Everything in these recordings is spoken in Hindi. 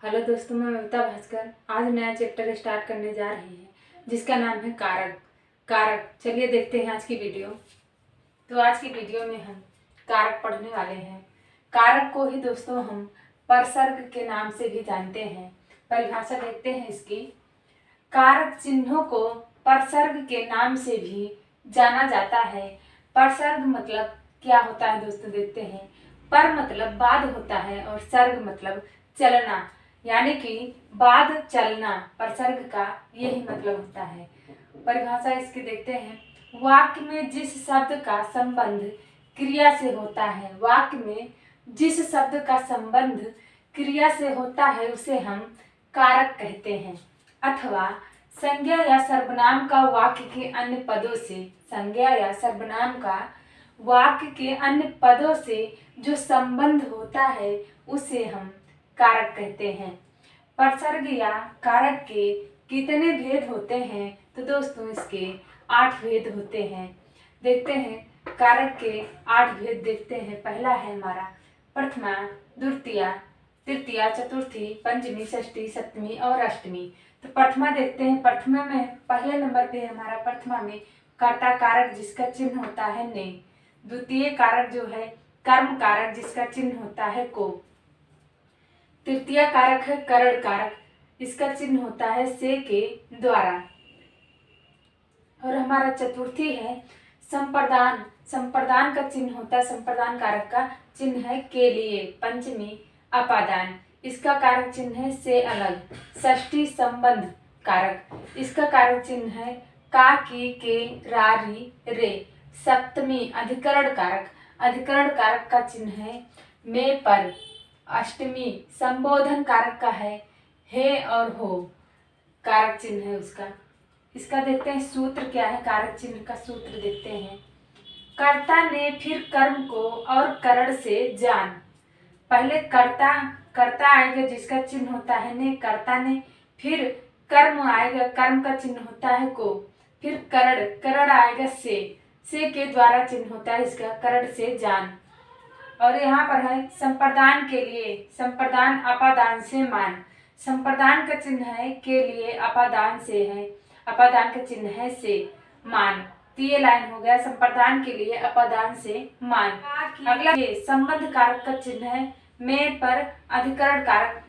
हेलो दोस्तों, मैं ममता भास्कर आज नया चैप्टर स्टार्ट करने जा रही है जिसका नाम है कारक। चलिए देखते हैं आज की वीडियो। तो आज की वीडियो में हम कारक पढ़ने वाले हैं। कारक को ही दोस्तों हम परसर्ग के नाम से भी जानते हैं। परिभाषा देखते हैं इसकी। कारक चिन्हों को परसर्ग के नाम से भी जाना जाता है। परसर्ग मतलब क्या होता है दोस्तों, देखते हैं। पर मतलब बाद होता है और सर्ग मतलब चलना, यानी कि बाद चलना, परसर्ग का यही मतलब होता है। परिभाषा इसकी देखते हैं। वाक्य में जिस शब्द का संबंध क्रिया से होता है, वाक्य में जिस शब्द का संबंध क्रिया से होता है उसे हम कारक कहते हैं। अथवा संज्ञा या सर्वनाम का वाक्य के अन्य पदों से, संज्ञा या सर्वनाम का वाक्य के अन्य पदों से जो संबंध होता है उसे हम कारक कहते हैं। परसर्ग या कारक के कितने भेद होते हैं? तो दोस्तों इसके 8 भेद होते हैं। देखते हैं कारक के 8 भेद देखते हैं। पहला है हमारा प्रथमा, द्वितीया, तृतीया, चतुर्थी, पंचमी, षष्ठी, सप्तमी और अष्टमी। तो प्रथमा देखते हैं। प्रथमा में पहले नंबर पे हमारा प्रथमा में कर्ता कारक जिसका चिन्ह होता है ने। द्वितीय कारक जो है कर्म कारक जिसका चिन्ह होता है को। तृतीय कारक है करण कारक, इसका चिन्ह होता है से के द्वारा। और हमारा चतुर्थी है संप्रदान, संप्रदान का चिन्ह होता है, संप्रदान कारक का चिन्ह है के लिए। पंचमी अपादान, इसका कारक चिन्ह है से अलग। षष्ठी संबंध कारक, इसका कारक चिन्ह है का, की, के, रा, री, रे। सप्तमी अधिकरण कारक, अधिकरण कारक का चिन्ह है में, पर। अष्टमी संबोधन कारक का है हे और हो, कारक चिन्ह है उसका। इसका देखते हैं सूत्र क्या है, कारक चिन्ह का सूत्र देखते हैं। कर्ता ने फिर कर्म को और करण से जान। पहले कर्ता, कर्ता आएगा जिसका चिन्ह होता है ने, कर्ता ने। फिर कर्म आएगा, कर्म का चिन्ह होता है को। फिर करण, करण आएगा से के द्वारा चिन्ह होता है इसका, करण से जान। और यहाँ पर है संप्रदान के लिए, संप्रदान अपादान से मान। संप्रदान का चिन्ह है के लिए, अपादान से है, अपादान का चिन्ह है से, मान। तो ये लाइन हो गया संप्रदान के लिए अपादान से मान। अगला ये संबंध कारक का चिन्ह है में, पर अधिकरण कारक,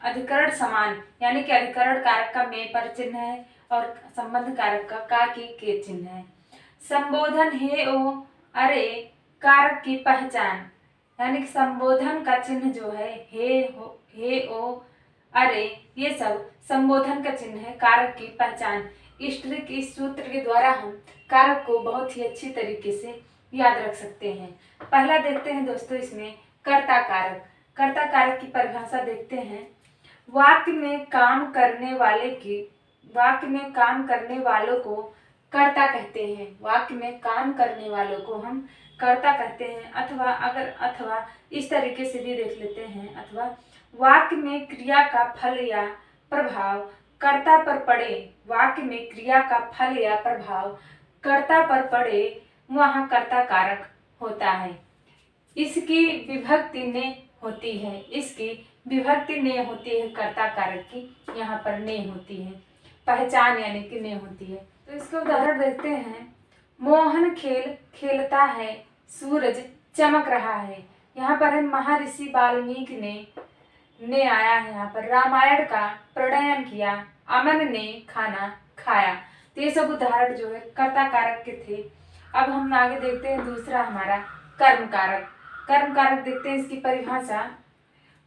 अधिकरण समान, यानी कि अधिकरण कारक का में पर चिन्ह है और संबंध कारक का के चिन्ह है। संबोधन हे ओ अरे कारक की पहचान, यानी कि संबोधन का चिन्ह जो है हे ओ अरे, ये सब संबोधन का चिन्ह है, कारक की पहचान। इस ट्रिक, इस सूत्र के द्वारा हम कारक को बहुत ही अच्छी तरीके से याद रख सकते हैं। पहला देखते हैं दोस्तों इसमें कर्ता कारक। कर्ता कारक की परिभाषा देखते हैं। वाक्य में काम करने वाले की, वाक्य में काम करने वालों को कर्ता कहते हैं। वाक्य में काम करने वालों को हम कर्ता कहते हैं। अथवा इस तरीके से भी देख लेते हैं। अथवा वाक्य में क्रिया का फल या प्रभाव कर्ता पर पड़े, वाक्य में क्रिया का फल या प्रभाव कर्ता पर पड़े, वहाँ कर्ता कारक होता है। इसकी विभक्ति ने होती है, इसकी विभक्ति ने होती है कर्ता कारक की, यहाँ पर ने होती है, पहचान यानी कि ने होती है। तो इसका उदाहरण देखते हैं। मोहन खेल खेलता है, सूरज चमक रहा है। यहाँ पर है महर्षि वाल्मीकि ने आया है। यहाँ पर रामायण का प्रणयन किया, अमन ने खाना खाया। तो ये सब उदाहरण जो है कर्ता कारक के थे। अब हम आगे देखते हैं दूसरा हमारा कर्म कारक। कर्म कारक देखते हैं इसकी परिभाषा।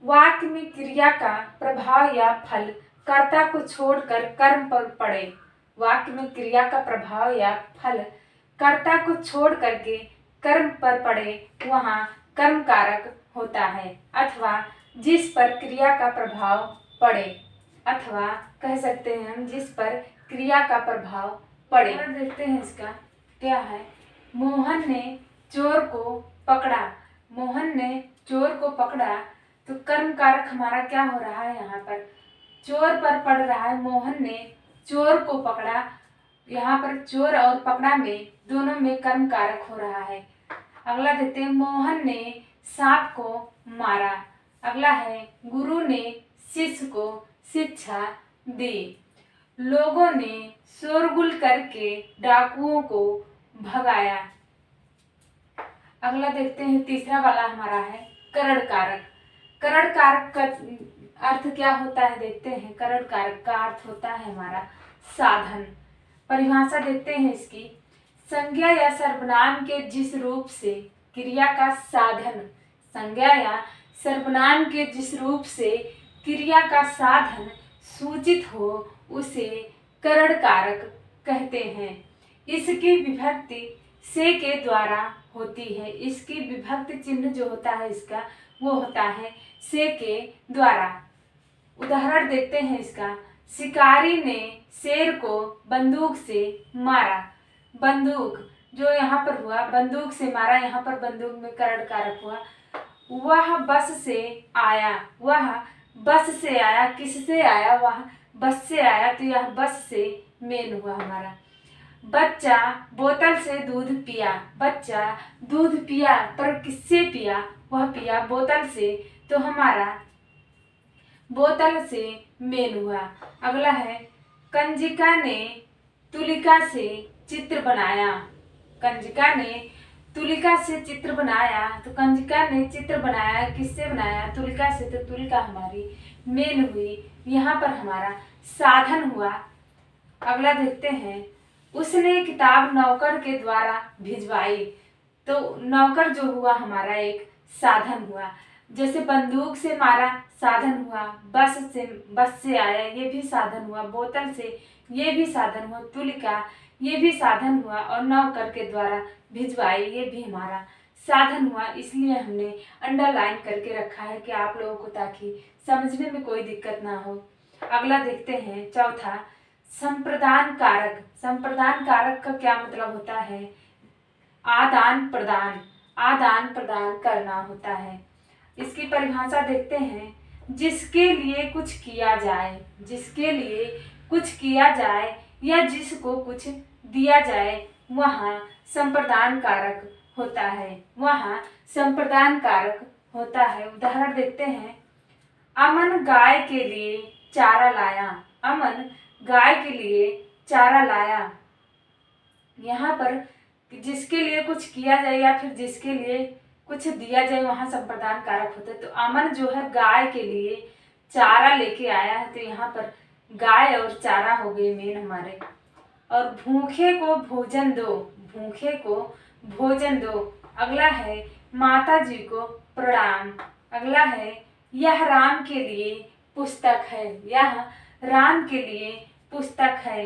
वाक्य में क्रिया का प्रभाव या फल कर्ता को छोड़कर कर्म पर पड़े, वाक्य में क्रिया का प्रभाव या फल कर्ता को छोड़ करके कर्म पर पड़े, वहाँ कर्म कारक होता है। अथवा जिस पर क्रिया का प्रभाव पड़े, अथवा कह सकते हैं हम जिस पर क्रिया का प्रभाव पड़े। देखते हैं इसका क्या है। मोहन ने चोर को पकड़ा, मोहन ने चोर को पकड़ा। तो कर्म कारक हमारा क्या हो रहा है, यहाँ पर चोर पर पड़ रहा है। मोहन ने चोर को पकड़ा, यहाँ पर चोर और पकड़ा में दोनों में कर्म कारक हो रहा है। अगला देखते हैं। मोहन ने सांप को मारा। अगला है गुरु ने शिष्य को शिक्षा दी। लोगों ने शोरगुल करके डाकुओं को भगाया। अगला देखते हैं, तीसरा वाला हमारा है करण कारक। करण कारक का अर्थ क्या होता है देखते हैं। करण कारक का अर्थ होता है हमारा साधन। परिभाषा देखते हैं इसकी। संज्ञा या सर्वनाम के जिस रूप से क्रिया का साधन, संज्ञा या सर्वनाम के जिस रूप से क्रिया का साधन सूचित हो उसे करण कारक कहते हैं। इसकी विभक्ति से के द्वारा होती है। इसकी विभक्ति चिन्ह जो होता है इसका वो होता है से के द्वारा। उदाहरण देखते हैं इसका। शिकारी ने शेर को बंदूक से मारा। बंदूक जो यहाँ पर हुआ, बंदूक से मारा, यहाँ पर बंदूक में करण कारक हुआ। वह बस से आया, वह बस से आया, किससे आया, वह बस से आया, तो यह बस से मेन हुआ हमारा। बच्चा बोतल से दूध पिया। बच्चा दूध पिया, पर किससे पिया, वह पिया बोतल से, तो हमारा बोतल से मेन हुआ। अगला है कंजिका ने तुलिका से चित्र बनाया। कंजिका ने तुलिका से चित्र बनाया, तो कंजिका ने चित्र बनाया, किससे बनाया, तुलिका से, तो तुलिका हमारी मेन हुई। यहाँ पर हमारा साधन हुआ। अगला देखते हैं, उसने किताब नौकर के द्वारा भिजवाई। तो नौकर जो हुआ हमारा एक साधन हुआ। जैसे बंदूक से मारा साधन हुआ, बस से आया ये भी साधन हुआ, बोतल से ये भी साधन हुआ, तुलिका ये भी साधन हुआ, और नौकर के द्वारा भिजवाई ये भी हमारा साधन हुआ। इसलिए हमने अंडरलाइन करके रखा है कि आप लोगों को ताकि समझने में कोई दिक्कत ना हो। अगला देखते हैं, चौथा संप्रदान कारक। संप्रदान कारक का क्या मतलब होता है, आदान प्रदान, आदान प्रदान करना होता है। इसकी परिभाषा देखते हैं, जिसके लिए कुछ किया जाए, जिसके लिए कुछ किया जाए या जिसको कुछ दिया जाए वहाँ संप्रदान कारक होता है, वहाँ संप्रदान कारक होता है। उदाहरण देखते हैं, अमन गाय के लिए चारा लाया। अमन गाय के लिए चारा लाया। यहाँ पर जिसके लिए कुछ किया जाए या फिर जिसके लिए कुछ दिया जाए वहाँ संप्रदान कारक होता है। तो अमन जो है गाय के लिए चारा लेके आया है, तो यहाँ पर गाय और चारा हो गए मेन हमारे। और भूखे को भोजन दो, भूखे को भोजन दो। अगला है माता जी को प्रणाम। अगला है यह राम के लिए पुस्तक है, यह राम के लिए पुस्तक है।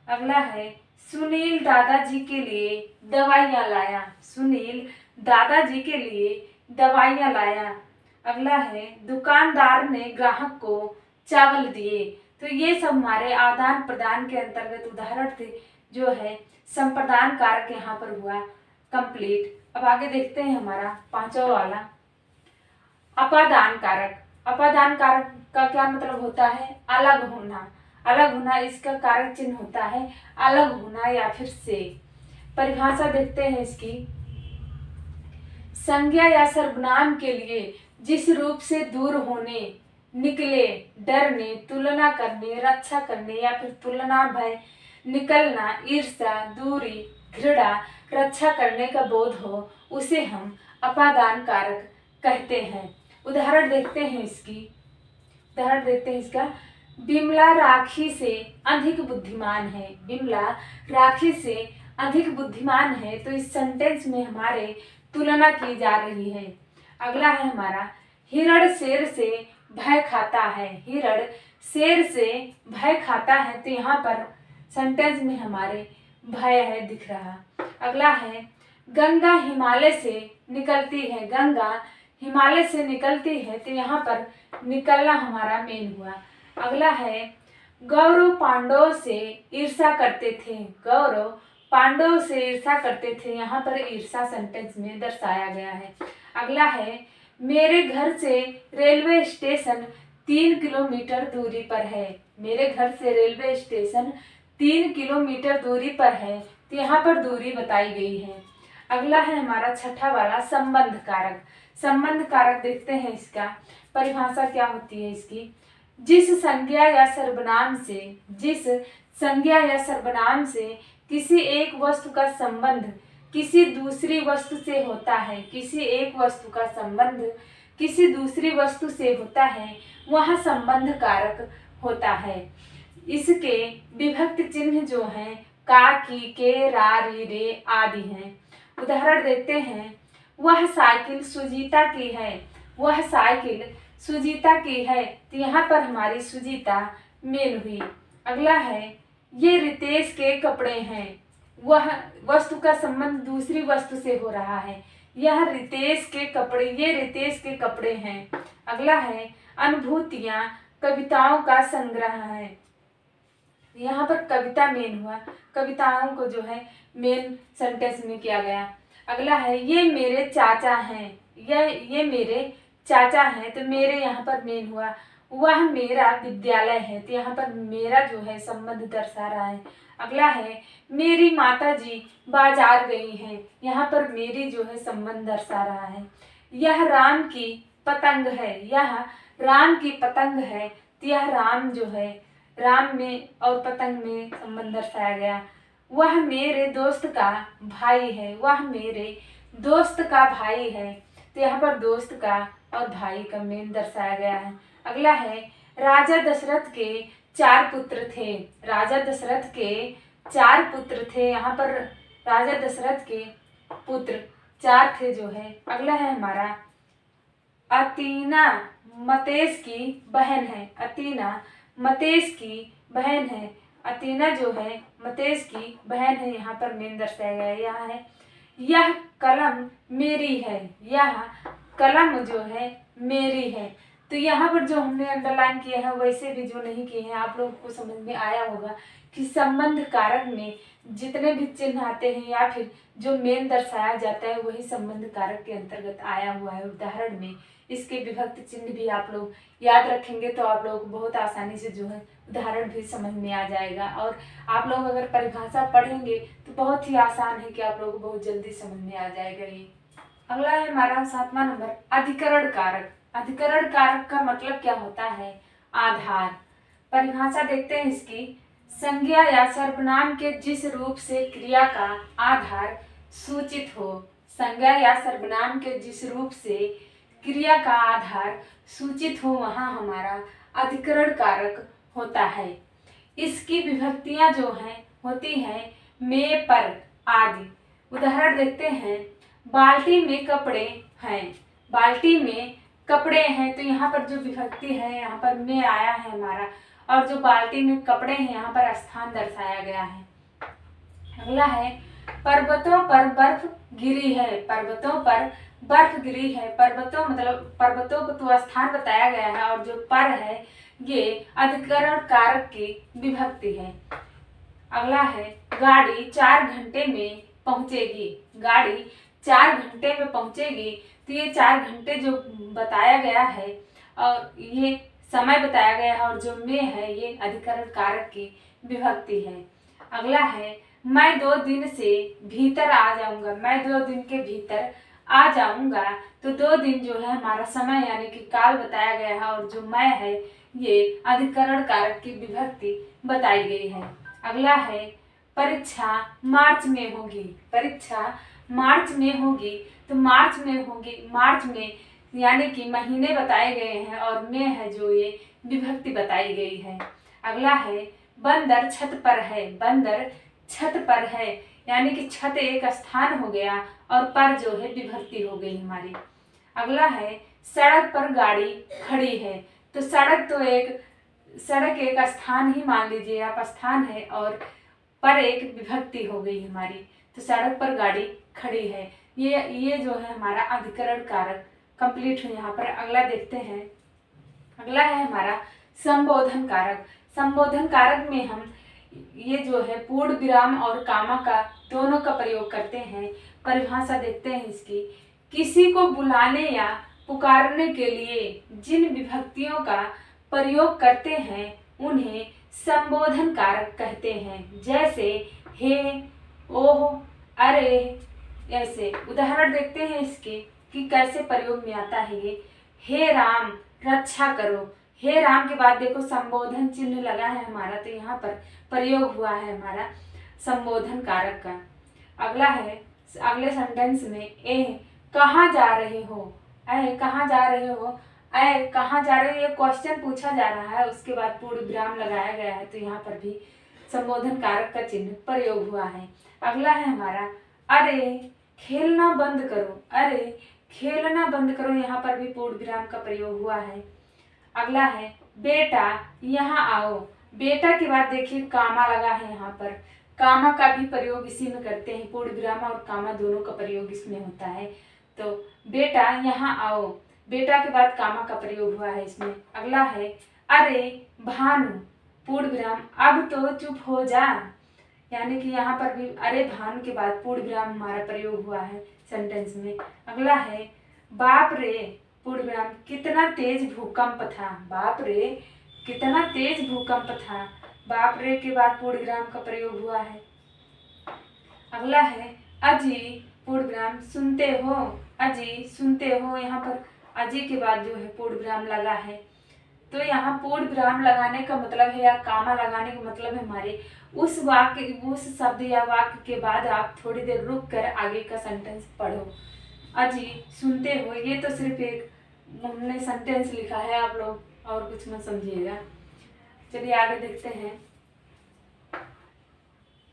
अगला है सुनील दादाजी के लिए दवाइयाँ लाया। सुनील दादाजी के लिए दवाइयाँ लाया। अगला है दुकानदार ने ग्राहक को चावल दिए। तो ये सब हमारे आदान प्रदान के अंतर्गत उदाहरण थे, जो है संप्रदान कारक यहाँ पर हुआ कंप्लीट। अब आगे देखते हैं हमारा पांचवा वाला अपादान कारक। अपादान कारक का क्या मतलब होता है, अलग होना। अलग होना, इसका कारक चिन्ह होता है अलग होना या फिर से। परिभाषा देखते हैं इसकी। संज्ञा या सर्वनाम के लिए जिस रूप से दूर होने, निकले, डरने, तुलना करने, रक्षा करने या फिर तुलना, भय, निकलना, ईर्ष्या, दूरी, घृणा, रक्षा करने का बोध हो उसे हम अपादान कारक कहते हैं। उदाहरण देखते हैं इसकी। उदाहरण देखते हैं इसका। बिमला राखी से अधिक बुद्धिमान है। बिमला राखी से अधिक बुद्धिमान है, तो इस सेंटेंस में हमारे तुलना की जा रही है। अगला है हमारा हिरण शेर से भय खाता है। हिरण शेर से भय खाता है, तो यहाँ पर सेंटेंस में हमारे भय है दिख रहा। अगला है गंगा हिमालय से निकलती है। गंगा हिमालय से निकलती है, तो यहाँ पर निकलना हमारा मेन हुआ। अगला है गौरव पांडव से ईर्ष्या करते थे। गौरव पांडव से ईर्ष्या करते थे, यहाँ पर ईर्ष्या सेंटेंस में दर्शाया गया है। अगला है मेरे घर से रेलवे स्टेशन 3 किलोमीटर दूरी पर है। मेरे घर से रेलवे स्टेशन 3 किलोमीटर दूरी पर है, तो यहाँ पर दूरी बताई गई है। अगला है हमारा छठा वाला संबंध कारक। संबंध कारक देखते हैं इसका परिभाषा क्या होती है इसकी। जिस संज्ञा या सर्वनाम से किसी एक वस्तु का संबंध किसी दूसरी वस्तु से होता है, किसी एक वस्तु का संबंध किसी दूसरी वस्तु से होता है, वह संबंध कारक होता है। इसके विभक्त चिन्ह जो हैं का, की, के, रा, री, रे आदि हैं। उदाहरण देते हैं, वह साइकिल सुजीता की है, वह साइकिल सुजीता की है, तो यहाँ पर हमारी सुजीता मेल हुई। अगला है, ये रितेश के कपड़े हैं, वह वस्तु का संबंध दूसरी वस्तु से हो रहा है, यह रितेश के कपड़े, ये रितेश के कपड़े हैं। अगला है, अनुभूतियां कविताओं का संग्रह है, यहाँ पर कविता मेन हुआ, कविताओं को जो है मेन सेंटेंस में किया गया। अगला है, ये मेरे चाचा हैं, ये मेरे चाचा हैं, तो मेरे यहाँ पर मेन हुआ। वह मेरा विद्यालय है, तो यहाँ पर मेरा जो है संबंध दर्शा रहा है। अगला है, मेरी माता जी बाजार गई हैं, यहाँ पर मेरी जो है संबंध दर्शा रहा है। यह राम की पतंग है, यह राम की पतंग है, तो यह राम जो है राम में और पतंग में संबंध दर्शाया गया। वह मेरे दोस्त का भाई है, वह मेरे दोस्त का भाई है, तो यहाँ पर दोस्त का और भाई का मेन दर्शाया गया है। अगला है, राजा दशरथ के 4 पुत्र थे, राजा दशरथ के 4 पुत्र थे, यहाँ पर राजा दशरथ के पुत्र 4 थे जो है। अगला है हमारा, अतीना मतेश की बहन है, अतीना मतेश की बहन है, अतीना जो है मतेश की बहन है, यहाँ पर मेन दर्शाया गया है। यहाँ है, यह कलम मेरी है, यह कलम जो है मेरी है, तो यहाँ पर जो हमने अंडरलाइन किया है वैसे भी जो नहीं किए हैं आप लोगों को समझ में आया होगा कि संबंध कारक में जितने भी चिन्ह आते हैं या फिर जो मेन दर्शाया जाता है वही संबंध कारक के अंतर्गत आया हुआ है। उदाहरण में इसके विभक्त चिन्ह भी आप लोग याद रखेंगे तो आप लोग बहुत आसानी से जो है उदाहरण भी समझ में आ जाएगा, और आप लोग अगर परिभाषा पढ़ेंगे तो बहुत ही आसान है कि आप लोगों को बहुत जल्दी समझ में आ जाएगा ये। अगला है हमारा 7वां नंबर, अधिकरण कारक। अधिकरण कारक का मतलब क्या होता है? आधार। परिभाषा देखते हैं इसकी, संज्ञा या सर्वनाम के जिस रूप से क्रिया का आधार सूचित हो, संज्ञा या सर्वनाम के जिस रूप से क्रिया का आधार सूचित हो वहाँ हमारा अधिकरण कारक होता है। इसकी विभक्तियां जो हैं होती हैं में, पर आदि। उदाहरण देखते हैं, बाल्टी में कपड़े हैं, बाल्टी में कपड़े हैं, तो यहाँ पर जो विभक्ति है यहाँ पर में आया है हमारा, और जो बाल्टी में कपड़े हैं यहाँ पर स्थान दर्शाया गया है। अगला है, पर्वतों पर बर्फ गिरी है, पर्वतों पर बर्फ गिरी है, पर्वतों मतलब पर्वतों को तो स्थान बताया गया है, और जो पर है ये अधिकरण कारक की विभक्ति है। अगला है, गाड़ी 4 घंटे में पहुंचेगी, गाड़ी 4 घंटे में पहुंचेगी, तो ये 4 घंटे जो बताया गया है और ये समय बताया गया है और जो में है ये अधिकरण कारक की विभक्ति है। अगला है, मैं 2 दिन से भीतर आ जाऊंगा, मैं 2 दिन के भीतर आ जाऊंगा, तो 2 दिन जो है हमारा समय यानी कि काल बताया गया है, और जो मैं है ये अधिकरण कारक की विभक्ति बताई गई है। अगला है, परीक्षा मार्च में होगी, परीक्षा मार्च में होगी, तो मार्च में होगी, मार्च में यानी कि महीने बताए गए हैं और में है जो ये विभक्ति बताई गई है। अगला है, बंदर छत पर है, बंदर छत पर है, यानी कि छत एक स्थान हो गया और पर जो है विभक्ति हो गई हमारी। अगला है, सड़क पर गाड़ी खड़ी है, तो सड़क एक स्थान ही मान लीजिए आप, स्थान है, और पर एक विभक्ति हो गई हमारी, तो सड़क पर गाड़ी खड़ी है। ये जो है हमारा अधिकरण कारक कंप्लीट है यहाँ पर। अगला देखते हैं, अगला है हमारा संबोधन कारक। संबोधन कारक में हम ये जो है पूर्ण विराम और कामा का दोनों का प्रयोग करते हैं। परिभाषा देखते हैं इसकी, किसी को बुलाने या पुकारने के लिए जिन विभक्तियों का प्रयोग करते हैं उन्हें संबोधन कारक कहते हैं, जैसे हे, ओह, अरे, ऐसे। उदाहरण देखते हैं इसके कि कैसे प्रयोग में आता है ये, हे राम रक्षा करो, हे राम के बाद देखो संबोधन चिन्ह लगा है हमारा, तो यहाँ पर प्रयोग हुआ है हमारा संबोधन कारक का। अगला है, अगले सेंटेंस में ए कहाँ जा रहे हो, ऐ कहाँ जा रहे हो, ऐ कहाँ जा रहे हो, ये क्वेश्चन पूछा जा रहा है, उसके बाद पूर्ण विराम लगाया गया है, तो यहाँ पर भी संबोधन कारक का चिन्ह प्रयोग हुआ है। अगला है हमारा अरे खेलना बंद करो, अरे खेलना बंद करो, यहाँ पर भी पूर्ण विराम का प्रयोग हुआ है। अगला है बेटा यहाँ आओ, बेटा के बाद देखिए कामा लगा है, यहाँ पर कामा का भी प्रयोग इसी में करते हैं, पूर्ण विराम और कामा दोनों का प्रयोग इसमें होता है। तो बेटा यहाँ आओ, बेटा के बाद कामा का प्रयोग हुआ है इसमें। अगला है अरे भानु, पूर्ण विराम अब तो चुप हो जा, यानी कि यहाँ पर भी अरे भानु के बाद पूर्ण विराम हमारा प्रयोग हुआ है सेंटेंस में। अगला है बाप रे, पूर्ण विराम कितना तेज भूकंप था, बाप रे कितना तेज भूकंप था, बाप रे के बाद पूर्ण विराम का प्रयोग हुआ है। अगला है अजी, पूर्ण विराम सुनते हो, अजी सुनते हो, यहाँ पर अजी के बाद जो है पूर्ण विराम लगा है। तो यहाँ पूर्ण विराम लगाने का मतलब है या कामा लगाने का मतलब है हमारे उस वाक्य, उस शब्द या वाक्य के बाद आप थोड़ी देर रुक कर आगे का सेंटेंस पढ़ो। अजी सुनते हो, ये तो सिर्फ एक हमने सेंटेंस लिखा है, आप लोग और कुछ मत समझिएगा। चलिए आगे देखते हैं।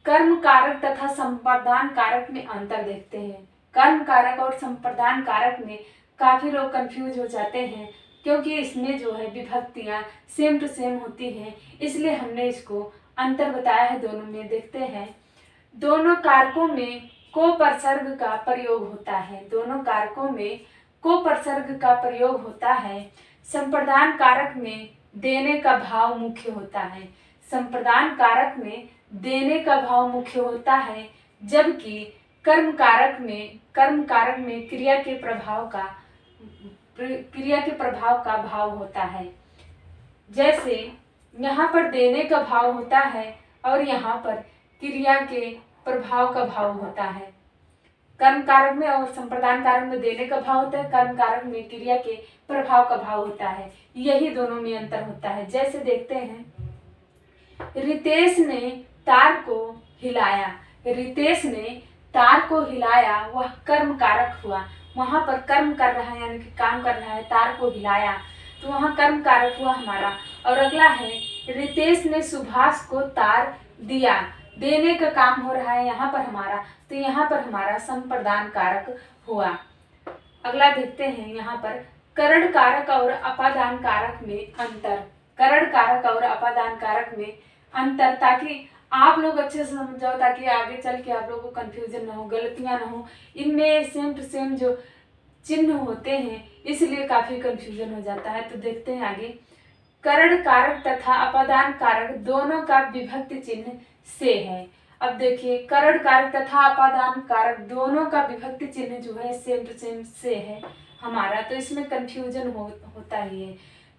कर्म कारक तथा संप्रदान कारक में अंतर देखते हैं। कर्म कारक और संप्रदान कारक में काफी लोग कंफ्यूज हो जाते हैं, क्योंकि इसमें जो है विभक्तियां सेम टू सेम होती हैं, इसलिए हमने इसको अंतर बताया है दोनों में। देखते हैं, दोनों कारकों में कोपरसर्ग का प्रयोग होता है, दोनों कारकों में कोपरसर्ग का प्रयोग होता है। संप्रदान कारक में देने का भाव मुख्य होता है, संप्रदान कारक में देने का भाव मुख्य होता है, जबकि कर्म कारक में क्रिया के प्रभाव का भाव होता है। जैसे यहाँ पर देने का भाव होता है और यहाँ पर क्रिया के प्रभाव का भाव होता है। कर्म कारक में और संप्रदान कारक में देने का भाव होता है, कर्म कारक में क्रिया के प्रभाव का भाव होता है, यही दोनों में अंतर होता है। जैसे देखते हैं, रितेश ने तार को हिलाया, रितेश ने तार को हिलाया, वह कर्म कारक हुआ, वहां पर कर्म कर रहा है यानी कि काम कर रहा है, तार को हिलाया, तो वहां कर्म कारक हुआ हमारा। और अगला है रितेश ने सुभाष को तार दिया, देने का काम हो रहा है यहाँ पर हमारा, तो यहाँ पर हमारा संप्रदान कारक हुआ। अगला देखते हैं यहाँ पर करण कारक और अपादान कारक में अंतर, करण कारक और अपादान कारक में अंतर, ताकि आप लोग अच्छे से समझ जाओ, ताकि आगे चल के आप लोगों को कंफ्यूजन ना हो, गलतियां ना हो। इनमें सेम टू सेम जो चिन्ह होते हैं, इसलिए काफी कंफ्यूजन हो जाता है। तो देखते हैं आगे, करण कारक तथा अपादान कारक दोनों का विभक्ति चिन्ह से है। अब देखिए, करण कारक तथा अपादान कारक दोनों का विभक्ति चिन्ह जो है सेम टू सेम से है हमारा, तो इसमें कंफ्यूजन होता ही है।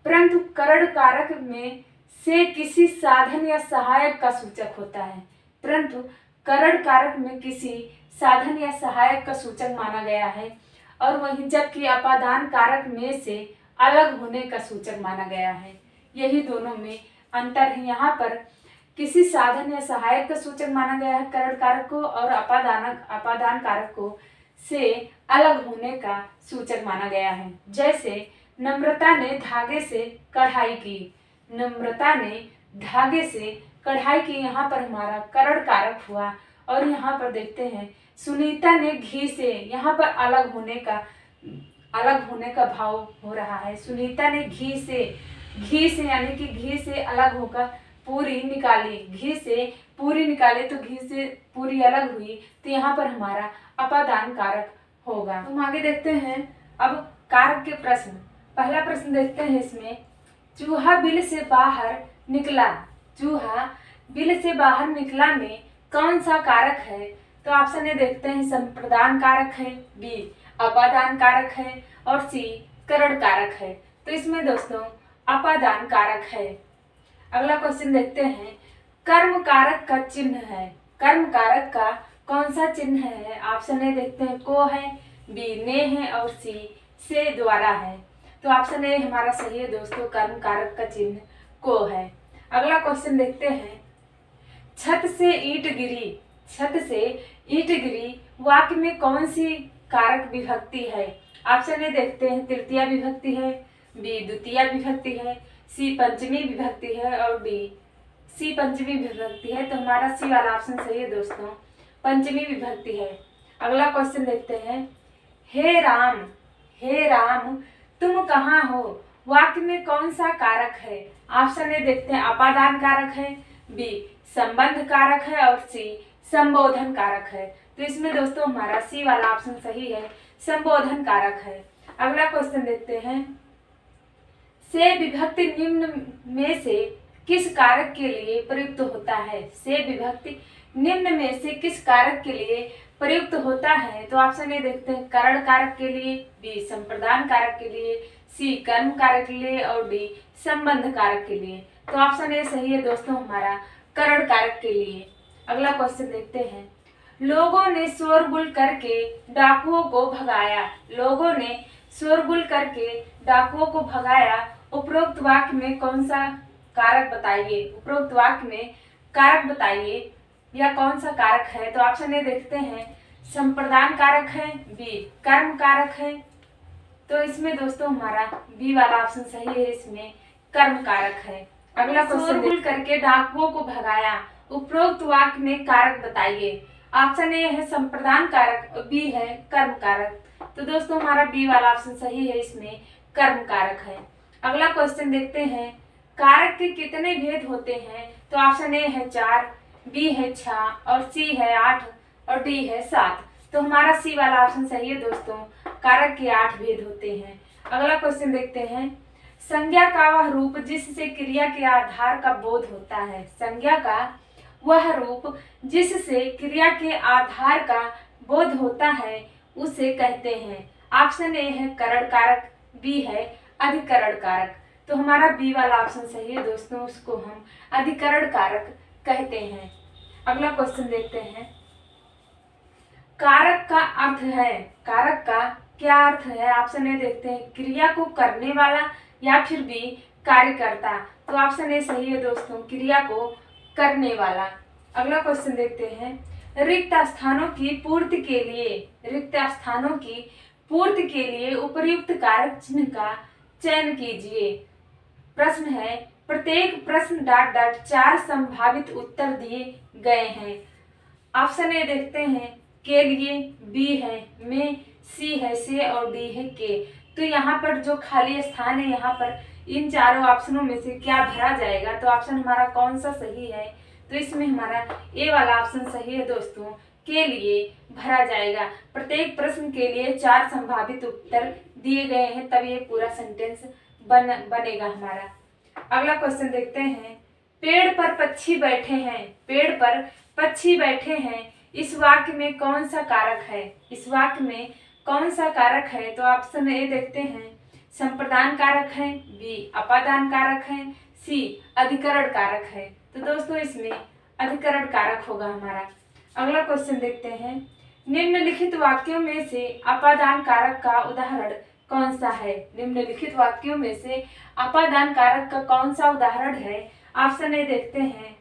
परंतु करण कारक में से किसी साधन या सहायक का सूचक होता है, परंतु करण कारक में किसी साधन या सहायक का सूचक माना गया है, और वहीं जबकि अपादान कारक में से अलग होने का सूचक माना गया है। यही दोनों में अंतर है। यहाँ पर किसी साधन या सहायक का सूचक माना गया है करण कारक को, और अपादान कारक को से अलग होने का सूचक माना गया है। जैसे नम्रता ने धागे से कढ़ाई की, नम्रता ने धागे से कढ़ाई की, यहाँ पर हमारा करण कारक हुआ। और यहाँ पर देखते हैं, सुनीता ने घी से, यहाँ पर अलग होने का भाव हो रहा है। सुनीता ने घी से यानी कि घी से अलग होकर पूरी निकाली, घी से पूरी निकाले, तो घी से पूरी अलग हुई, तो यहाँ पर हमारा अपादान कारक होगा। हम आगे देखते हैं अब कारक के प्रश्न। पहला प्रश्न देखते हैं इसमें, चूहा बिल से बाहर निकला, चूहा बिल से बाहर निकला में कौन सा कारक है? तो ऑप्शन ए देखते हैं, संप्रदान कारक है, बी अपादान कारक है, और सी करण कारक है। तो इसमें दोस्तों अपादान कारक है। अगला क्वेश्चन देखते हैं, कर्म कारक का चिन्ह है, कर्म कारक का कौन सा चिन्ह है? ऑप्शन ए देखते हैं, को है, बी ने है, और सी से द्वारा है। तो ऑप्शन ए हमारा सही है दोस्तों, कर्म कारक का चिन्ह को है। अगला क्वेश्चन देखते हैं, छत से ईंट गिरी, छत से ईंट गिरी वाक्य में कौन सी कारक विभक्ति है? ऑप्शन ए देखते हैं, तृतीया विभक्ति है, बी द्वितीया विभक्ति है, सी पंचमी विभक्ति है और डी सी पंचमी विभक्ति है। तो हमारा सी वाला ऑप्शन सही है दोस्तों, पंचमी विभक्ति है। अगला क्वेश्चन देखते हैं, हे राम तुम कहाँ हो वाक्य में कौन सा कारक है? ऑप्शन ए देखते हैं, अपादान कारक है, बी संबंध कारक है और सी संबोधन कारक है। तो इसमें दोस्तों हमारा सी वाला ऑप्शन सही है, संबोधन कारक है। अगला क्वेश्चन देखते हैं, से विभक्ति निम्न में से किस कारक के लिए प्रयुक्त होता है? से विभक्ति निम्न में से किस कारक के लिए प्रयुक्त होता है? तो ऑप्शन ए देखते हैं, करण कारक के लिए, बी संप्रदान कारक के लिए, सी कर्म कारक के लिए और डी संबंध कारक के लिए। तो ऑप्शन ए सही है दोस्तों हमारा, करण कारक के लिए। अगला क्वेश्चन देखते हैं, लोगों ने शोरगुल करके डाकुओं को भगाया, लोगों ने शोरगुल करके डाकुओं को भगाया, उपरोक्त वाक्य में कौन सा कारक बताइए? उपरोक्त वाक्य में कारक बताइए या कौन सा कारक है? तो ऑप्शन ए देखते हैं, संप्रदान कारक है, बी कर्म कारक है। तो इसमें दोस्तों हमारा बी वाला ऑप्शन सही है, इसमें कर्म कारक है। अगला क्वेश्चन, करके डाकुओं को भगाया, उपरोक्त वाक्य में कारक बताइए। ऑप्शन ए है संप्रदान कारक और बी है कर्म कारक। तो दोस्तों हमारा बी वाला ऑप्शन सही है, इसमें कर्म कारक है। अगला क्वेश्चन देखते हैं, कारक के कितने भेद होते हैं? तो ऑप्शन ए है 4, बी है 6 और सी है 8 और डी है 7। तो हमारा सी वाला ऑप्शन सही है दोस्तों, कारक के 8 भेद होते हैं। अगला क्वेश्चन देखते हैं, संज्ञा का वह रूप जिससे क्रिया के आधार का बोध होता है। संज्ञा का वह रूप जिससे क्रिया के आधार का बोध होता है उसे कहते हैं। ऑप्शन ए है करण कारक, बी है अधिकरण कारक। तो हमारा बी वाला ऑप्शन सही है दोस्तों, उसको हम अधिकरण कारक कहते हैं। अगला क्वेश्चन देखते हैं, कारक का अर्थ है, कारक का क्या अर्थ है? ऑप्शन ए देखते हैं, क्रिया को करने वाला या फिर बी कार्यकर्ता। तो ऑप्शन ए सही है दोस्तों, क्रिया को करने वाला। अगला क्वेश्चन देखते हैं, रिक्त स्थानों की पूर्ति के लिए, रिक्त स्थानों की पूर्ति के लिए उपर्युक्त कारक चिन्ह का चयन कीजिए। प्रश्न है, प्रत्येक प्रश्न ... 4 संभावित उत्तर दिए गए हैं। ऑप्शन ए देखते हैं, के लिए, बी है में, सी है से और डी है के। तो यहाँ पर जो खाली स्थान है, यहाँ पर इन चारों ऑप्शनों में से क्या भरा जाएगा? तो ऑप्शन हमारा कौन सा सही है? तो इसमें हमारा ए वाला ऑप्शन सही है दोस्तों, के लिए भरा जाएगा। प्रत्येक प्रश्न के लिए 4 संभावित उत्तर दिए गए हैं, तब ये पूरा सेंटेंस बनेगा हमारा। अगला क्वेश्चन देखते हैं, पेड़ पर पक्षी बैठे हैं, पेड़ पर पक्षी बैठे हैं, इस वाक्य में कौन सा कारक है? इस वाक्य में कौन सा कारक है? तो ऑप्शन ए देखते हैं, संप्रदान कारक है, बी अपादान कारक है, सी अधिकरण कारक है। तो दोस्तों इसमें अधिकरण कारक होगा हमारा। अगला क्वेश्चन देखते हैं, निम्नलिखित वाक्यों में से अपादान कारक का उदाहरण कौन सा है? निम्नलिखित वाक्यों में से अपादान कारक का कौन सा उदाहरण है? ऑप्शन ए देखते हैं,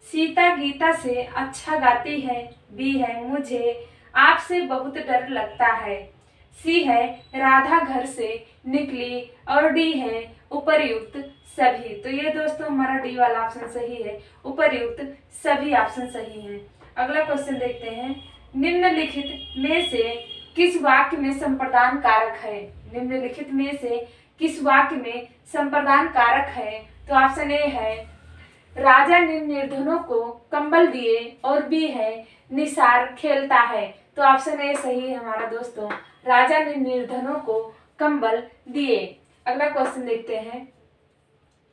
सीता गीता से अच्छा गाती है, बी है मुझे आपसे बहुत डर लगता है, सी है राधा घर से निकली और डी है उपर्युक्त सभी। तो ये दोस्तों हमारा डी वाला ऑप्शन सही है, उपर्युक्त सभी ऑप्शन सही है। अगला क्वेश्चन देखते हैं, निम्नलिखित में से किस वाक्य में संप्रदान कारक है? निम्नलिखित में से किस वाक्य में संप्रदान कारक है? तो ऑप्शन ए है, राजा ने निर्धनों को कंबल दिए और बी है निसार खेलता है। तो ऑप्शन ए सही है हमारा दोस्तों, राजा ने निर्धनों को कंबल दिए। अगला क्वेश्चन देखते हैं,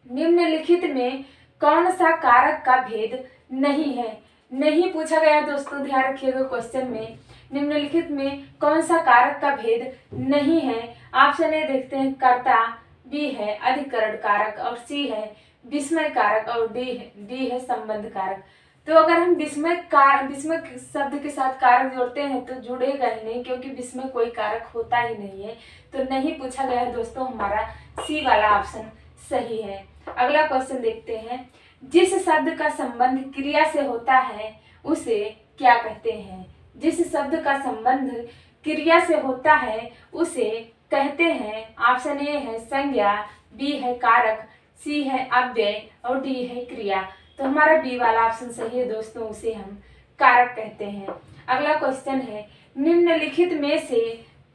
निम्नलिखित में कौन सा कारक का भेद नहीं है? नहीं पूछा गया दोस्तों, ध्यान रखिएगा क्वेश्चन में, निम्नलिखित में कौन सा कारक का भेद नहीं है? ऑप्शन ए देखते हैं, कर्ता, बी है अधिकरण कारक और सी है विस्मय कारक और डी है संबंध कारक। तो अगर हम विस्मय शब्द के साथ कारक जोड़ते हैं तो जुड़ेगा ही नहीं, क्योंकि विस्मय कोई कारक होता ही नहीं है। तो नहीं पूछा गया है दोस्तों, हमारा सी वाला ऑप्शन सही है। अगला क्वेश्चन देखते हैं, जिस शब्द का संबंध क्रिया से होता है उसे क्या कहते हैं? जिस शब्द का संबंध क्रिया से होता है उसे कहते हैं। ऑप्शन ए है संज्ञा, बी है कारक, सी है अव्यय और डी है क्रिया। तो हमारा बी वाला ऑप्शन सही है दोस्तों, उसे हम कारक कहते हैं। अगला क्वेश्चन है, निम्नलिखित में से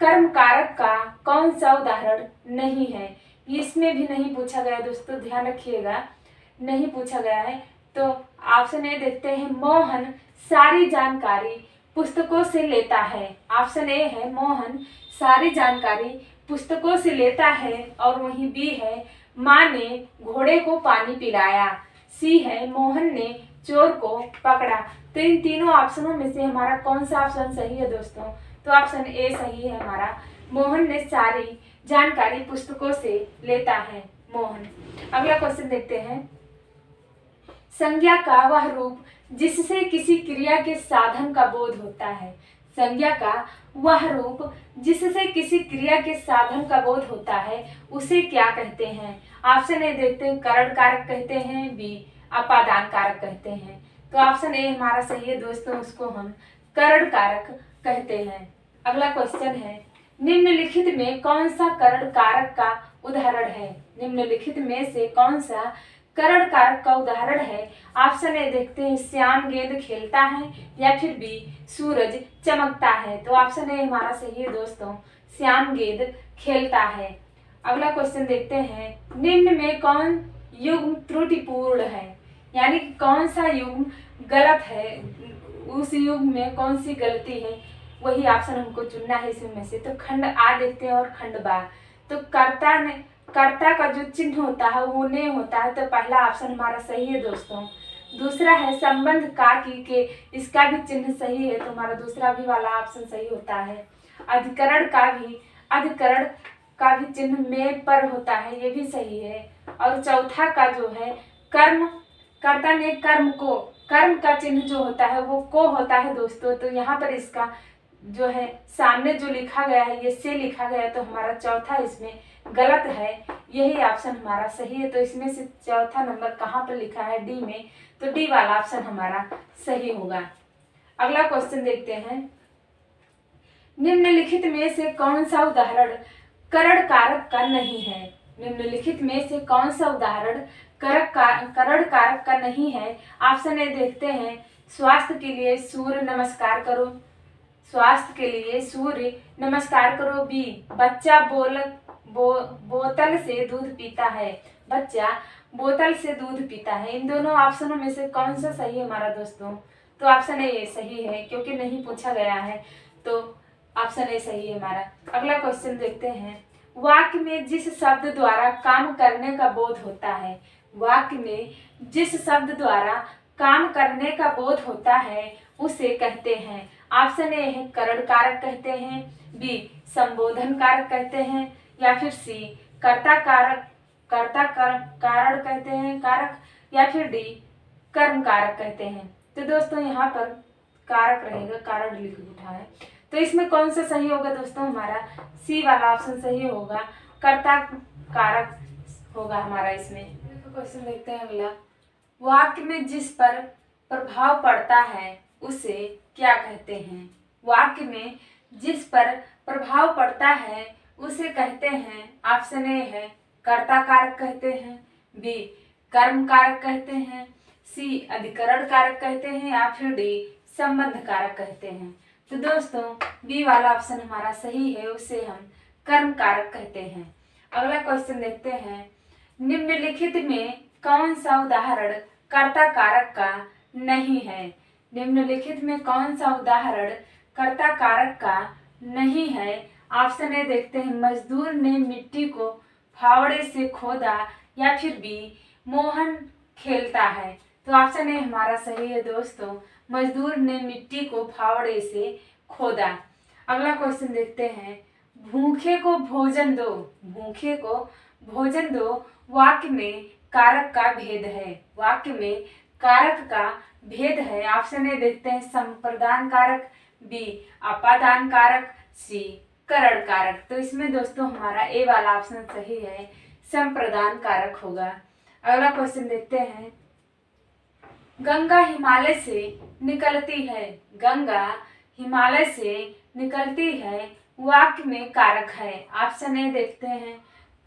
कर्म कारक का कौन सा उदाहरण नहीं है? इसमें भी नहीं पूछा गया दोस्तों, ध्यान रखिएगा, नहीं पूछा गया है। तो ऑप्शन ए देखते हैं, मोहन सारी जानकारी पुस्तकों से लेता है। ऑप्शन ए है मोहन सारी जानकारी पुस्तकों से लेता है, और वहीं बी है माँ ने घोड़े को पानी पिलाया, सी है मोहन ने चोर को पकड़ा। तो इन तीनों ऑप्शनों में से हमारा कौन सा ऑप्शन सही है दोस्तों? तो ऑप्शन ए सही है हमारा, मोहन ने सारी जानकारी पुस्तकों से लेता है, मोहन। अगला क्वेश्चन देखते हैं, संज्ञा का वह रूप जिससे किसी क्रिया के साधन का बोध होता है। संज्ञा का वह रूप जिससे किसी क्रिया के साधन का बोध होता है उसे क्या कहते हैं? ऑप्शन ए देखते हैं, करण कारक कहते हैं, बी अपादान कारक कहते हैं। तो ऑप्शन ए हमारा सही है दोस्तों, उसको हम करण कारक कहते हैं। अगला क्वेश्चन है, निम्नलिखित में कौन सा करण कारक का उदाहरण है? निम्नलिखित में से कौन सा करण कारक का उदाहरण है? ऑप्शन ए देखते हैं, श्याम गेंद खेलता है, या फिर बी सूरज चमकता है। तो ऑप्शन ए हमारा सही है दोस्तों, श्याम गेंद खेलता है। अगला क्वेश्चन देखते हैं, निम्न में कौन युग्म त्रुटिपूर्ण है? यानी कि कौन सा युग्म गलत है, उस युग्म में कौन सी गलती है, वही ऑप्शन हमको चुनना है इसमें से। तो खंड आ देखते हैं और खंड बा। तो कर्ता का जो चिन्ह होता है वो ने होता है, तो पहला ऑप्शन हमारा सही है दोस्तों। दूसरा है संबंध का के, इसका भी चिन्ह सही है, तो हमारा दूसरा भी वाला ऑप्शन सही होता है। अधिकरण का भी चिन्ह में पर होता है, ये भी सही है। और चौथा का जो है कर्ता ने कर्म का चिन्ह जो होता है वो को होता है दोस्तों। तो यहाँ पर इसका जो है सामने जो लिखा गया है ये से लिखा गया है, तो हमारा चौथा इसमें गलत है, यही ऑप्शन हमारा सही है। तो इसमें से चौथा नंबर कहाँ पर लिखा है? डी में, तो डी वाला ऑप्शन हमारा सही होगा। अगला क्वेश्चन देखते हैं, निम्नलिखित में से कौन सा उदाहरण करण कारक का नहीं है? निम्नलिखित में से कौन सा उदाहरण करण कारक का नहीं है? ऑप्शन ए देखते हैं, स्वास्थ्य के लिए सूर्य नमस्कार करो, स्वास्थ्य के लिए सूर्य नमस्कार करो। बी बच्चा बोतल से दूध पीता है, बच्चा बोतल से दूध पीता है। इन दोनों ऑप्शनों में से कौन सा सही है हमारा दोस्तों? तो ऑप्शन ए सही है, क्योंकि नहीं पूछा गया है, तो ऑप्शन ए सही है हमारा। अगला क्वेश्चन देखते हैं, वाक्य में जिस शब्द द्वारा काम करने का बोध होता है, वाक्य में जिस शब्द द्वारा काम करने का बोध होता है उसे कहते हैं। ऑप्शन ए है करण कारक कहते हैं, बी संबोधन कारक कहते हैं, या फिर सी कर्ता कारण कहते हैं कारक, या फिर डी कर्म कारक कहते हैं। तो दोस्तों यहाँ पर कारक रहेगा, कारण लिख उठा है, तो इसमें कौन सा सही होगा दोस्तों? हमारा सी वाला ऑप्शन सही होगा, कर्ता कारक होगा हमारा इसमें। क्वेश्चन देखते हैं अगला, वाक्य में जिस पर प्रभाव पड़ता है उसे क्या कहते हैं? वाक्य में जिस पर प्रभाव पड़ता है उसे कहते हैं। ऑप्शन ए है कर्ता कारक कहते हैं, बी कर्म कारक कहते हैं, सी अधिकरण कारक कहते हैं, या फिर डी संबंध कारक कहते हैं। तो दोस्तों बी वाला ऑप्शन हमारा सही है, उसे हम कर्म कारक कहते हैं। अगला क्वेश्चन देखते हैं, निम्नलिखित में कौन सा उदाहरण कर्ता कारक का नहीं है? निम्नलिखित में कौन सा उदाहरण कर्ता कारक का नहीं है? ऑप्शन ए देखते हैं, मजदूर ने मिट्टी को फावड़े से खोदा, या फिर बी मोहन खेलता है। तो ऑप्शन ए हमारा सही है दोस्तों, मजदूर ने मिट्टी को फावड़े से खोदा। अगला क्वेश्चन देखते हैं, भूखे को भोजन दो, भूखे को भोजन दो वाक्य में कारक का भेद है। वाक्य में कारक का भेद है। ऑप्शन ए देखते हैं संप्रदान कारक, बी अपादान कारक, सी करण कारक। तो इसमें दोस्तों हमारा ए वाला ऑप्शन सही है, संप्रदान कारक होगा। अगला क्वेश्चन देखते हैं, गंगा हिमालय से निकलती है, गंगा हिमालय से निकलती है, वाक्य में कारक है। ऑप्शन ए देखते हैं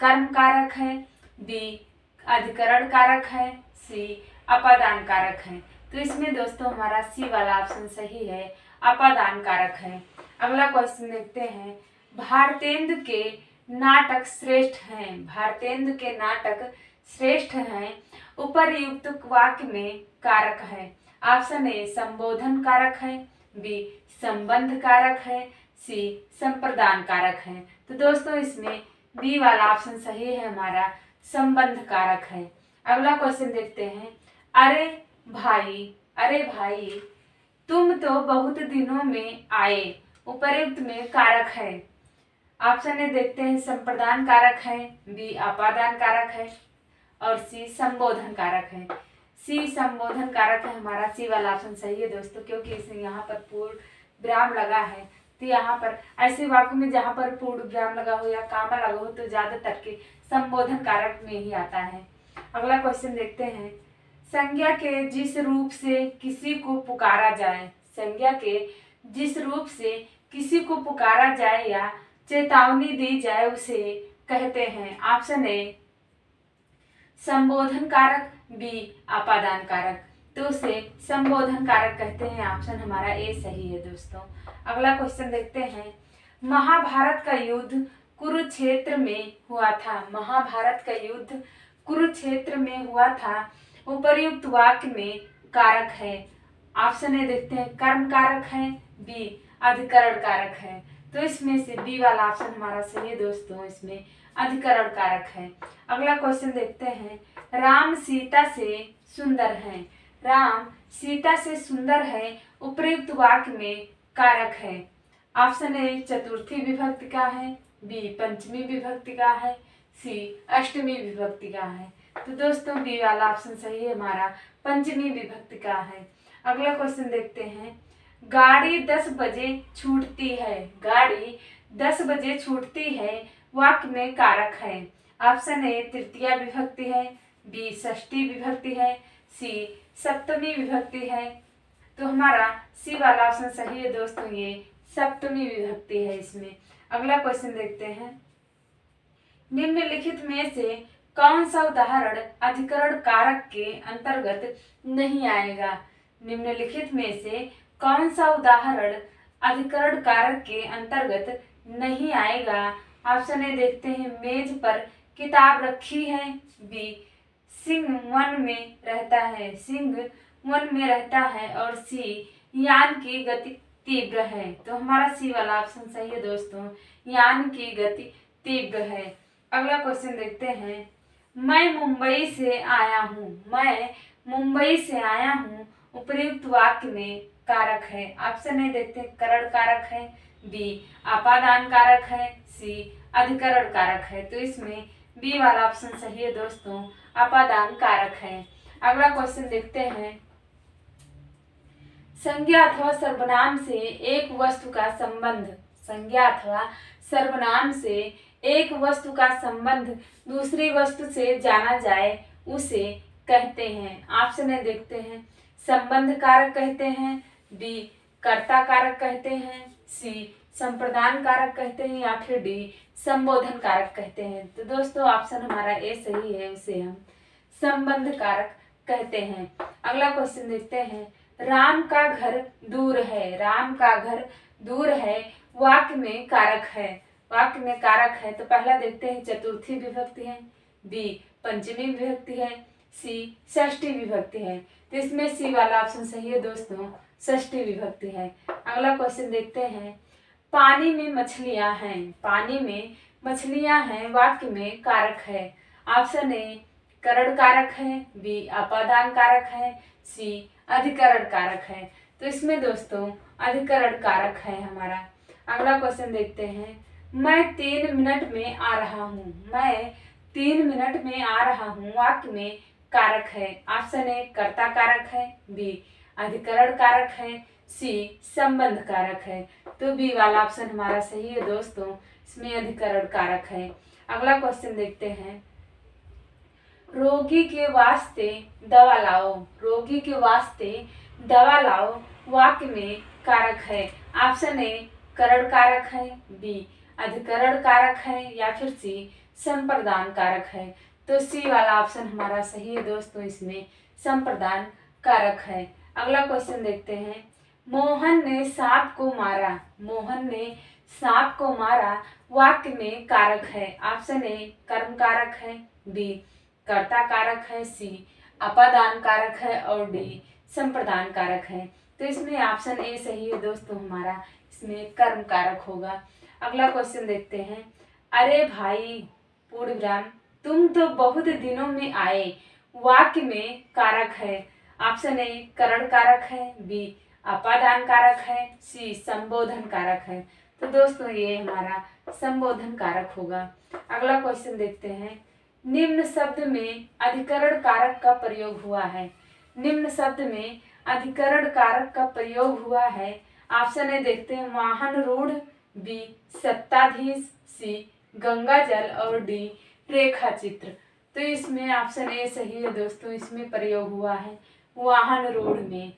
कर्म कारक है, बी अधिकरण कारक है, सी अपादान कारक है। तो इसमें दोस्तों हमारा सी वाला ऑप्शन सही है, अपादान कारक है। अगला क्वेश्चन देखते हैं, भारतेंदु के नाटक श्रेष्ठ हैं, भारतेंदु के नाटक श्रेष्ठ हैं, उपर्युक्त वाक्य में कारक है। ऑप्शन ए संबोधन कारक है, बी संबंध कारक है, सी संप्रदान कारक है। तो दोस्तों इसमें बी वाला ऑप्शन सही है, हमारा संबंध कारक है। अगला क्वेश्चन देखते हैं, अरे भाई तुम तो बहुत दिनों में आए, उपर्युक्त में कारक है। ऑप्शन ए देखते हैं संप्रदान कारक है, बी अपादान कारक है और सी संबोधन कारक है। सी संबोधन कारक है, हमारा सी वाला ऑप्शन सही है दोस्तों, क्योंकि इसमें यहाँ पर पूर्ण विराम लगा है। तो यहाँ पर ऐसे वाक्य में जहाँ पर पूर्ण विराम लगा हो या कामा लगा हो तो ज्यादातर के संबोधन कारक में ही आता है। अगला क्वेश्चन देखते हैं, संज्ञा के जिस रूप से किसी को पुकारा जाए, संज्ञा के जिस रूप से किसी को पुकारा जाए या चेतावनी दी जाए उसे कहते हैं। ऑप्शन ए संबोधन कारक, बी अपादान कारक। तो उसे संबोधन कारक कहते हैं। ऑप्शन हमारा ए सही है दोस्तों। अगला क्वेश्चन देखते हैं, महाभारत का युद्ध कुरुक्षेत्र में हुआ था, महाभारत का युद्ध कुरुक्षेत्र में हुआ था, उपर्युक्त वाक्य में कारक है। ऑप्शन ए देखते हैं कर्म कारक है, बी अधिकरण कारक है। तो इसमें से बी वाला ऑप्शन हमारा सही है दोस्तों, इसमें अधिकरण कारक है। अगला क्वेश्चन देखते हैं, राम सीता से सुंदर है, राम सीता से सुंदर है, उपर्युक्त वाक्य में कारक है। ऑप्शन ए चतुर्थी विभक्ति का है, बी पंचमी विभक्ति का है, सी अष्टमी विभक्ति का है। तो दोस्तों बी वाला ऑप्शन सही है, हमारा पंचमी विभक्ति का है। अगला क्वेश्चन देखते हैं, गाड़ी 10 बजे छूटती है, गाड़ी 10 बजे छूटती है, वाक्य में कारक है। ऑप्शन ए तृतीया विभक्ति है, बी षष्ठी विभक्ति है, सी सप्तमी विभक्ति है। तो हमारा सी वाला ऑप्शन सही है दोस्तों, ये सप्तमी विभक्ति है इसमें। अगला क्वेश्चन देखते हैं, निम्नलिखित में से कौन सा उदाहरण अधिकरण कारक के अंतर्गत नहीं आएगा, निम्नलिखित में से कौन सा उदाहरण अधिकरण कारक के अंतर्गत नहीं आएगा। ऑप्शन ए देखते हैं मेज पर किताब रखी है, बी सिंह वन में रहता है, सिंह वन में रहता है और सी यान की गति तीव्र है। तो हमारा सी वाला ऑप्शन सही है दोस्तों, यान की गति तीव्र है। अगला क्वेश्चन देखते हैं, मैं मुंबई से आया हूँ, मैं मुंबई से आया हूँ, उपर्युक्त वाक्य में कारक है। ऑप्शन ए देखते हैं करण कारक है, बी अपादान कारक है, सी अधिकरण कारक है। तो इसमें बी वाला ऑप्शन सही है दोस्तों, अपादान कारक है। अगला क्वेश्चन देखते हैं, संज्ञा अथवा सर्वनाम से एक वस्तु का संबंध, संज्ञा अथवा सर्वनाम से एक वस्तु का संबंध दूसरी वस्तु से जाना जाए उसे कहते हैं। ऑप्शन ए देखते हैं संबंध कारक कहते हैं, बी कर्ता कारक कहते हैं, सी संप्रदान कारक कहते हैं या फिर डी संबोधन कारक कहते हैं। तो दोस्तों ऑप्शन हमारा ए सही है, उसे हम संबंध कारक कहते हैं। अगला क्वेश्चन देखते हैं, राम का घर दूर है, राम का घर दूर है, वाक्य में कारक है, वाक्य में कारक है। तो पहला देखते हैं चतुर्थी विभक्ति है, बी पंचमी विभक्ति है, सी षष्ठी विभक्ति है। तो इसमें सी वाला ऑप्शन सही है दोस्तों, षष्ठी विभक्ति है। अगला क्वेश्चन देखते हैं, पानी में मछलियां हैं, पानी में मछलियां हैं, वाक्य में कारक है। ऑप्शन ए करण कारक है, बी अपादान कारक है, सी अधिकरण कारक है। तो इसमें दोस्तों अधिकरण कारक है हमारा। अगला क्वेश्चन देखते हैं, मैं 3 मिनट में आ रहा हूँ, मैं 3 मिनट में आ रहा हूँ, वाक्य में कारक है। ऑप्शन ए कर्ता कारक है, बी अधिकरण कारक है, सी संबंध कारक है। तो बी वाला ऑप्शन हमारा सही है दोस्तों, इसमें अधिकरण कारक है। अगला क्वेश्चन देखते हैं, रोगी के वास्ते दवा लाओ, रोगी के वास्ते दवा लाओ वाक्य में कारक है। ऑप्शन ए करण कारक है, बी अधिकरण कारक है, या फिर सी संप्रदान कारक है। तो सी वाला ऑप्शन हमारा सही है दोस्तों, इसमें संप्रदान कारक है। अगला क्वेश्चन देखते हैं, मोहन ने सांप को मारा, मोहन ने सांप को मारा वाक्य में कारक है। ऑप्शन ए कर्म कारक है, बी कर्ता कारक है, सी अपादान कारक है, और डी संप्रदान कारक है। तो इसमें ऑप्शन ए सही है दोस्तों हमारा, इसमें कर्म कारक होगा। अगला क्वेश्चन देखते हैं, अरे भाई पूर्ण विराम तुम तो बहुत दिनों में आए वाक्य में कारक है। ऑप्शन ए करण कारक है, बी अपादान कारक है, सी संबोधन कारक है। तो दोस्तों ये हमारा संबोधन कारक होगा। अगला क्वेश्चन देखते हैं, निम्न शब्द में अधिकरण कारक का प्रयोग हुआ है, निम्न शब्द में अधिकरण कारक का प्रयोग हुआ है। ऑप्शन ए देखते हैं, वाहन रूढ़, बी सत्ताधीश, सी गंगा जल, और डी रेखा चित्र। तो इसमें ऑप्शन ए सही है दोस्तों, इसमें प्रयोग हुआ है वाहन रूढ़ में।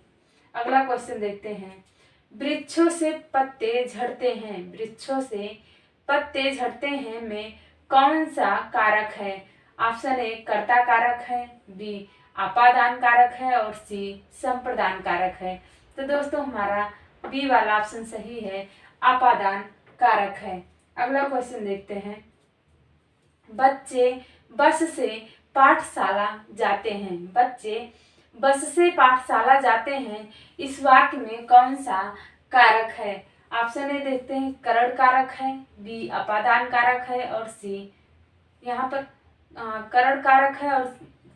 अगला क्वेश्चन देखते हैं, वृक्षों से पत्ते झड़ते हैं, वृक्षों से पत्ते झड़ते हैं में कौन सा कारक है। ऑप्शन ए कर्ता कारक है, बी अपादान कारक है, और सी संप्रदान कारक है। तो दोस्तों हमारा बी वाला ऑप्शन सही है, अपादान कारक है। अगला क्वेश्चन देखते हैं, बच्चे बस से पाठशाला जाते हैं, बच्चे बस से पाठशाला जाते हैं इस वाक्य में कौन सा कारक है। ऑप्शन ए देखते हैं, करण कारक है, बी अपादान कारक है, और सी यहाँ पर करण कारक है, और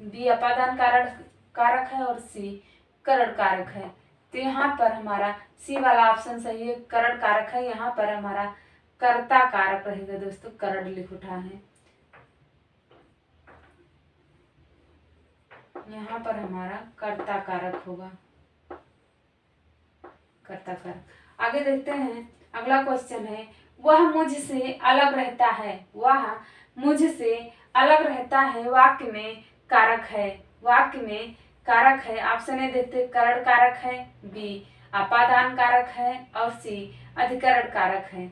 बी अपादान कारक है, और सी करण कारक है। तो यहाँ पर हमारा सी वाला ऑप्शन सही है, करण कारक है। यहाँ पर हमारा कर्ता कारक रहेगा दोस्तों, करण लिख उठा है, यहाँ पर हमारा कर्ता कारक होगा, कर्ता कारक। आगे देखते हैं, अगला क्वेश्चन है, वह मुझसे अलग रहता है, वह मुझसे अलग रहता है वाक्य में कारक है, वाक्य में कारक है। ऑप्शन ए देखते, करण कारक है, बी अपादान कारक है, और सी अधिकरण कारक है।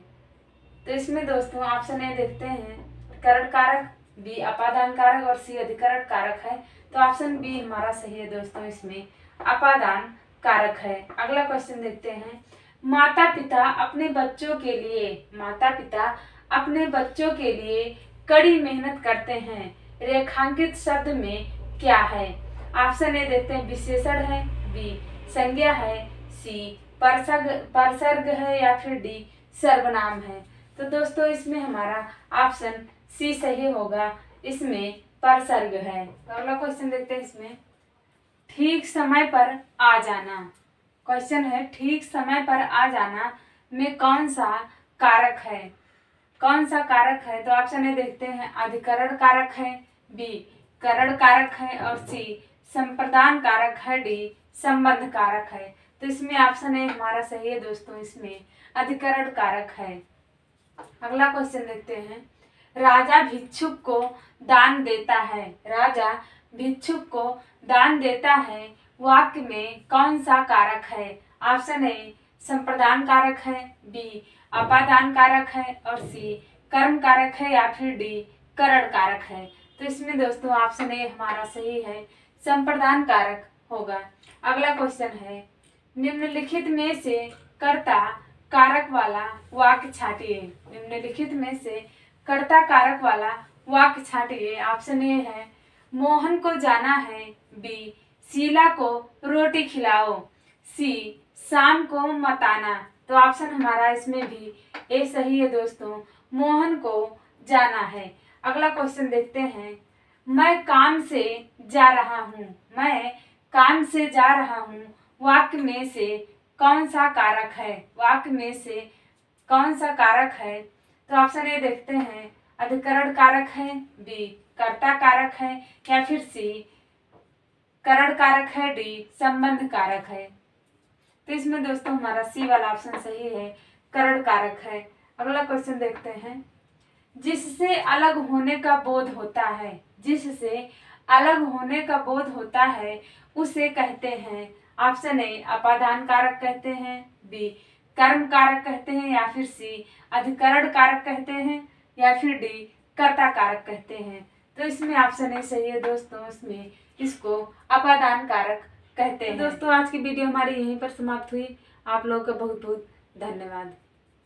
तो इसमें दोस्तों ऑप्शन ए देखते हैं, करण कारक, बी अपादान कारक, और सी अधिकरण कारक है। तो ऑप्शन बी हमारा सही है दोस्तों, इसमें अपादान कारक है। अगला क्वेश्चन देखते हैं, माता पिता अपने बच्चों के लिए, माता पिता अपने बच्चों के लिए कड़ी मेहनत करते हैं, रेखांकित शब्द में क्या है। ऑप्शन ए देखते हैं, विशेषण है, बी संज्ञा है, सी परसर्ग है, या फिर डी सर्वनाम है। तो दोस्तों इसमें हमारा ऑप्शन सी सही होगा, इसमें परसर्ग है। तो अगला क्वेश्चन देखते हैं, इसमें ठीक समय पर आ जाना, क्वेश्चन है ठीक समय पर आ जाना में कौन सा कारक है, कौन सा कारक है। तो ऑप्शन ए देखते हैं, अधिकरण कारक है, बी करण कारक है, और सी संप्रदान कारक है, डी संबंध कारक है। तो इसमें ऑप्शन ए हमारा सही है दोस्तों, इसमें अधिकरण कारक है। अगला क्वेश्चन देखते हैं, राजा भिक्षुक को दान देता है, राजा भिक्षुक को दान देता है वाक्य में कौन सा कारक है। ऑप्शन ए संप्रदान कारक है, बी अपादान कारक है, और सी कर्म कारक है, या फिर डी करण कारक है। तो इसमें दोस्तों ऑप्शन ए हमारा सही है, संप्रदान कारक होगा। अगला क्वेश्चन है, निम्नलिखित में से कर्ता कारक वाला वाक्य छांटिए, निम्नलिखित में से कर्ता कारक वाला वाक्य छांटिए। ऑप्शन ए है, मोहन को जाना है, बी शीला को रोटी खिलाओ, सी शाम को मत आना। तो ऑप्शन हमारा इसमें भी ए सही है दोस्तों, मोहन को जाना है। अगला क्वेश्चन देखते हैं, मैं काम से जा रहा हूँ, मैं काम से जा रहा हूँ वाक्य में से कौन सा कारक है, वाक्य में से कौन सा कारक है। तो ऑप्शन ए देखते हैं, अधिकरण कारक है, बी कर्ता कारक है, या फिर सी करण कारक है, डी संबंध कारक है। तो इसमें दोस्तों हमारा सी वाला ऑप्शन सही है, करण कारक है। अगला क्वेश्चन देखते हैं। जिससे अलग होने का बोध होता है, जिससे अलग होने का बोध होता है उसे कहते हैं, ऑप्शन ए अपादान कारक कहते हैं, बी कर्म कारक कहते हैं, या फिर सी अधिकरण कारक कहते हैं, या फिर डी कर्ता कारक कहते हैं। तो इसमें ऑप्शन ए सही है दोस्तों, इसमें इसको अपादान कारक कहते हैं। दोस्तों आज की वीडियो हमारी यहीं पर समाप्त हुई। आप लोगों का बहुत बहुत धन्यवाद।